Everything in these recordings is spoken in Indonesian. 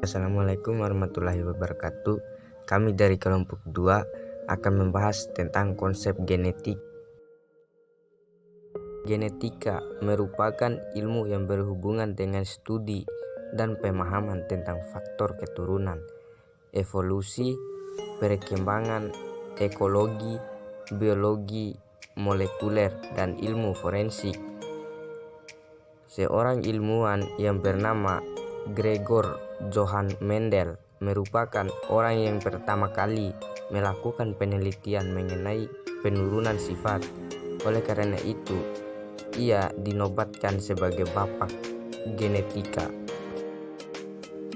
Assalamualaikum warahmatullahi wabarakatuh. Kami dari kelompok 2 akan membahas tentang konsep genetik. Genetika merupakan ilmu yang berhubungan dengan studi dan pemahaman tentang faktor keturunan, evolusi, perkembangan, ekologi, biologi molekuler, dan ilmu forensik. Seorang ilmuwan yang bernama Gregor Johann Mendel merupakan orang yang pertama kali melakukan penelitian mengenai penurunan sifat. Oleh karena itu, ia dinobatkan sebagai bapak genetika.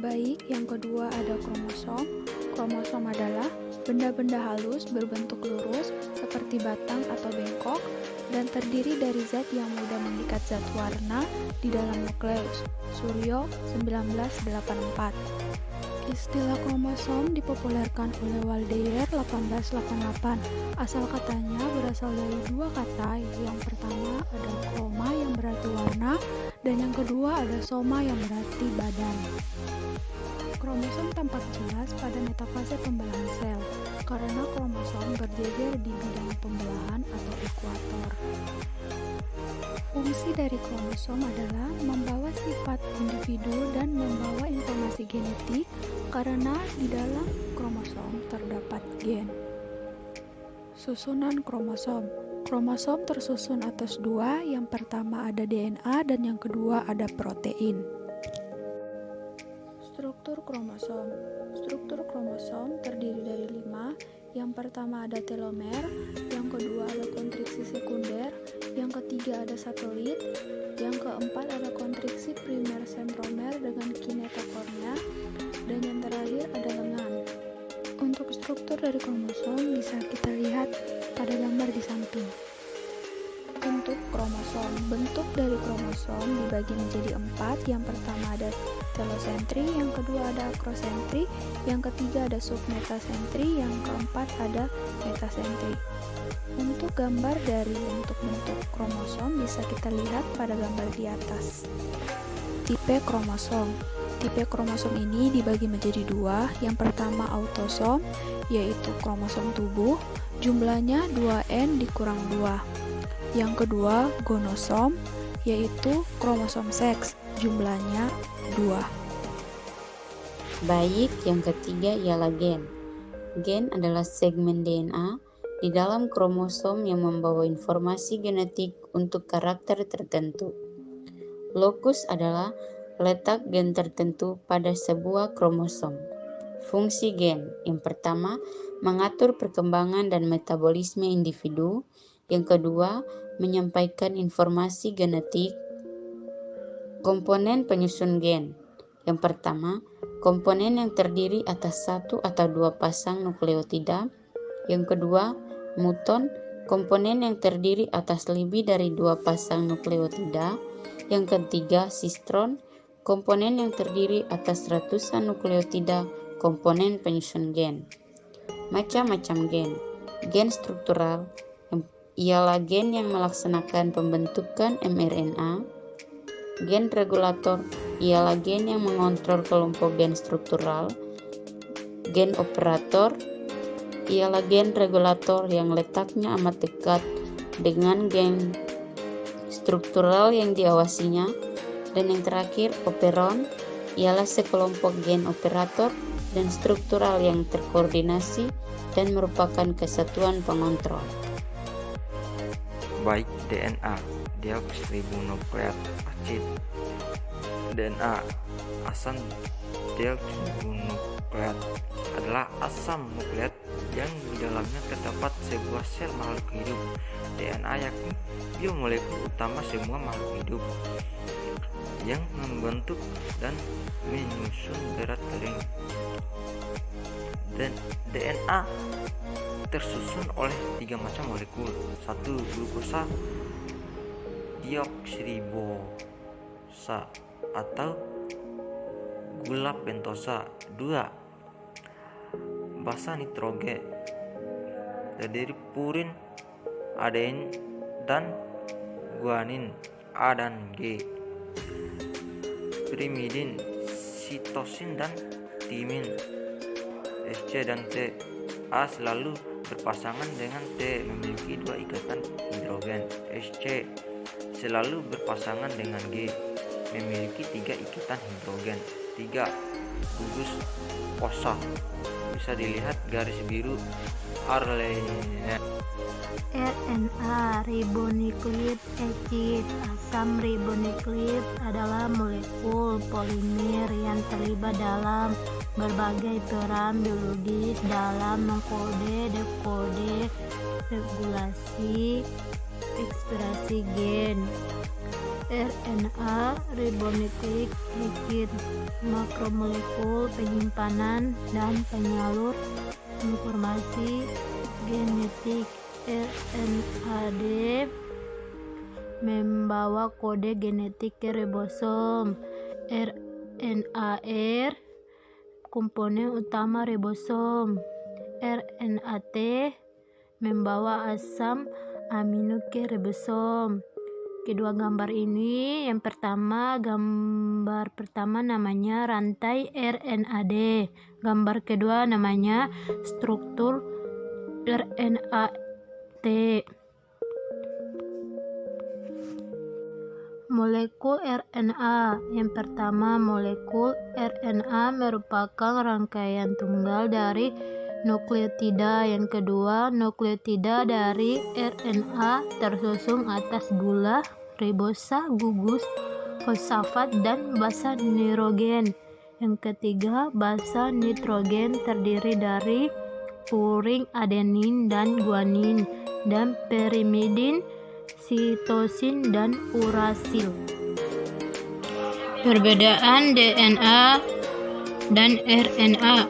Baik, yang kedua ada kromosom. Kromosom adalah benda-benda halus berbentuk lurus seperti batang atau bengkok dan terdiri dari zat yang mudah mengikat zat warna di dalam nukleus. Suryo 1984. Istilah kromosom dipopulerkan oleh Waldeyer 1888. Asal katanya berasal dari dua kata. Yang pertama ada kroma yang berarti warna dan yang kedua ada soma yang berarti badan. Kromosom tampak jelas pada metafase pembelahan sel, karena kromosom berjejer di bidang pembelahan atau ekuator. Fungsi dari kromosom adalah membawa sifat individu dan membawa informasi genetik, karena di dalam kromosom terdapat gen. Susunan kromosom. Kromosom tersusun atas dua, yang pertama ada DNA dan yang kedua ada protein. Struktur kromosom. Struktur kromosom terdiri dari 5. Yang pertama ada telomer, yang kedua ada kontriksi sekunder, yang ketiga ada satelit, yang keempat ada kontriksi primer sentromer dengan kinetokornya, dan yang terakhir ada lengan. Untuk struktur dari kromosom bisa kita lihat pada gambar di samping. Bentuk kromosom. Bentuk dari kromosom dibagi menjadi 4. Yang pertama ada telosentri, yang kedua ada akrosentri, yang ketiga ada submetasentri, yang keempat ada metasentri. Untuk gambar dari bentuk-bentuk kromosom bisa kita lihat pada gambar di atas. Tipe kromosom. Tipe kromosom ini dibagi menjadi 2. Yang pertama autosom, yaitu kromosom tubuh, jumlahnya 2n dikurang 2. Yang kedua gonosom, yaitu kromosom seks, jumlahnya 2. Baik, yang ketiga ialah gen. Gen adalah segmen DNA di dalam kromosom yang membawa informasi genetik untuk karakter tertentu. Lokus adalah letak gen tertentu pada sebuah kromosom. Fungsi gen, yang pertama, mengatur perkembangan dan metabolisme individu. Yang kedua, menyampaikan informasi genetik. Komponen penyusun gen. Yang pertama, komponen yang terdiri atas 1 atau 2 pasang nukleotida. Yang kedua, muton, komponen yang terdiri atas lebih dari 2 pasang nukleotida. Yang ketiga, sistron, komponen yang terdiri atas ratusan nukleotida, komponen penyusun gen. Macam-macam gen. Gen struktural ialah gen yang melaksanakan pembentukan mRNA. Gen regulator ialah gen yang mengontrol kelompok gen struktural. Gen operator ialah gen regulator yang letaknya amat dekat dengan gen struktural yang diawasinya. Dan yang terakhir, operon ialah sekelompok gen operator dan struktural yang terkoordinasi dan merupakan kesatuan pengontrol. Baik DNA, deoksiribonukleat acid. DNA, asam deoksiribonukleat, adalah asam nukleat yang di dalamnya terdapat sebuah sel makhluk hidup. DNA yakni biomolekul utama semua makhluk hidup yang membentuk dan menyusun berat kering. Dan DNA tersusun oleh 3 macam molekul. 1. Glukosa deoksiribosa atau gula pentosa. 2. Basa nitrogen terdiri purin, adenin, dan guanin A dan G. Pirimidin sitosin dan timin. SC dan T. A selalu berpasangan dengan T memiliki 2 ikatan hidrogen. SC selalu berpasangan dengan G memiliki 3 ikatan hidrogen. 3. Gugus fosa. Bisa dilihat garis biru Arlene. RNA ribonukleik acid. Asam ribonukleik adalah molekul polimer yang terlibat dalam berbagai peran biologis dalam mengkode, dekode, regulasi, ekspresi gen. RNA ribonukleik acid makromolekul penyimpanan dan penyalur informasi genetik. RNAD membawa kode genetik ke ribosom. RNAR komponen utama ribosom. RNAT membawa asam amino ke ribosom. Kedua gambar ini, gambar pertama namanya rantai RNAD, gambar kedua namanya struktur RNAT. Molekul RNA. Yang pertama, molekul RNA merupakan rangkaian tunggal dari nukleotida. Yang kedua, nukleotida dari RNA tersusun atas gula, ribosa, gugus, fosfat, dan basa nitrogen. Yang ketiga, basa nitrogen terdiri dari purin, adenin, dan guanin, dan pirimidin, sitosin, dan urasil. Perbedaan DNA dan RNA.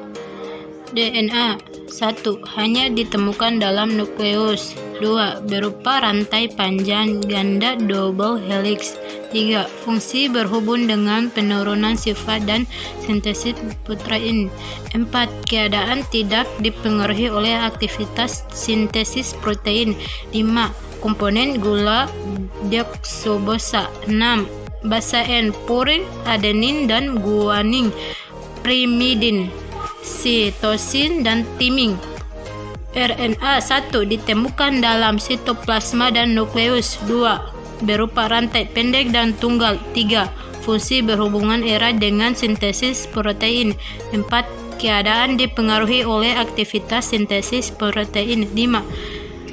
DNA 1. Hanya ditemukan dalam nukleus. 2. Berupa rantai panjang ganda double helix. 3. Fungsi berhubung dengan penurunan sifat dan sintesis protein. 4. Keadaan tidak dipengaruhi oleh aktivitas sintesis protein. 5. Komponen gula deoksribosa. 6. Basa N, purin, adenin, dan guanin, pirimidin, sitosin, dan timin. RNA 1 ditemukan dalam sitoplasma dan nukleus. 2. Berupa rantai pendek dan tunggal. 3. Fungsi berhubungan erat dengan sintesis protein. 4. Keadaan dipengaruhi oleh aktivitas sintesis protein. 5.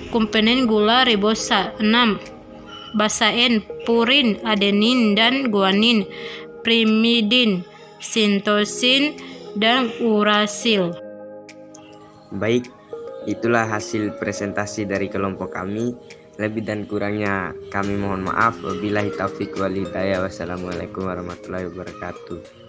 Komponen gula ribosa. 6. Basa N, purin, adenin, dan guanin, pirimidin, sitosin, dan urasil. Baik, itulah hasil presentasi dari kelompok kami. Lebih dan kurangnya kami mohon maaf. Wabillahi taufiq wal hidayah. Wassalamualaikum warahmatullahi wabarakatuh.